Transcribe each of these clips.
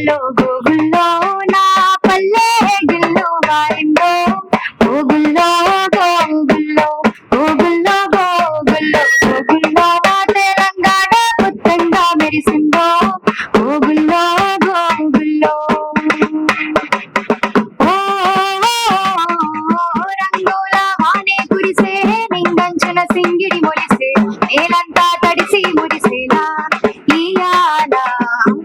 గోగుల్లో గోగుల్లో నా పల్లె గిల్లు మారిందో గోగుల్లో గోగుల్లో గోగుల్లో గోగుల్లో గోగుల్లో నా తెలంగాణ కొత్తగా మెరిసిందో గోగుల్లో గోగుల్లో రంగుల వానే కురిసే నింగంచున సింగిడి మొలిసే నేలంతా తడిసి మురిసేలా ఇయాల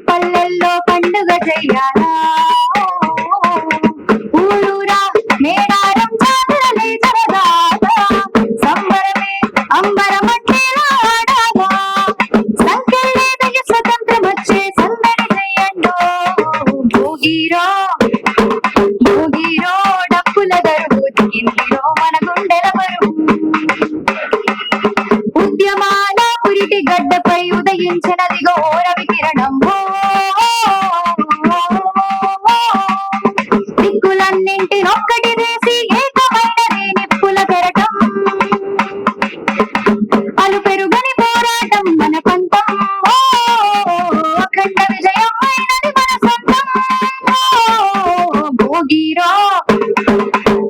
పల్లెల్లో పండుగ చెయ్యాలా ఊరూరా మేడారం జాతరలే జరగాలా సంబరమే అంబరమట్టేలా ఆడాలా సంకెళ్ళే దిగి స్వతంత్రం వచ్చే సందడి చెయ్యండో భోగిరో భోగిరో డప్పుల దరువు దిగిందిరో మన గుండెల బరువు ఉద్యమాల పురిటి గడ్డపై ఉదయించినదిగో రవి కిరణం దిక్కులన్నింటినొక్కటి చేసి ఏకమైనదే నిప్పుల కెరటం అలు పెరుగని పోరాటం మన పంతం అఖండ విజయం అయినది మన సొంతం భోగిరో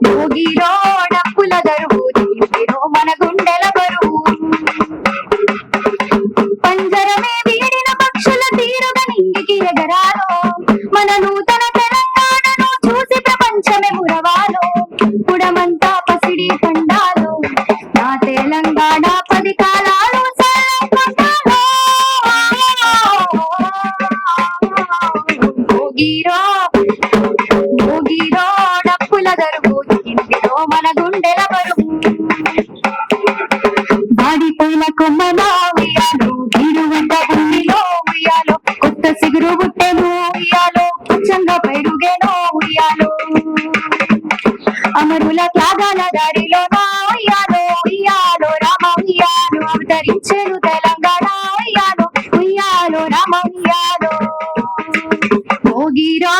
భోగిరో డప్పుల దరువు దిగిందిరో మన గుండెల బరువు పంజరమే వీడిన పక్షుల తీరుగా నింగికి ఎగరాలో మన నూతన తెలంగాణను చూసి ప్రపంచమే మురవాలో పుడమంతా పసిడి పండాలో నా తెలంగాణ 10 కాలాలు భోగిరో భోగిరో డప్పుల దరువు దిగిందిరో మన గుండెల బరువు వాడిపోయిన కొమ్మలో ఉయ్యాలో వీడు వంట భూమిలో ఉయ్యాలో కొత్త సిగురు గుట్టెను ఉయ్యాలో ఉచ్చంగా పైరుగేనో ఉయ్యాలో అమరుల త్యాగాల దారిలో ఉయ్యాలో ఉయ్యాలో రామ ఉయ్యాలో అవతరించెను తెలంగాణ ఉయ్యాలో ఉయ్యాలో రామ ఉయ్యాలో భోగిరో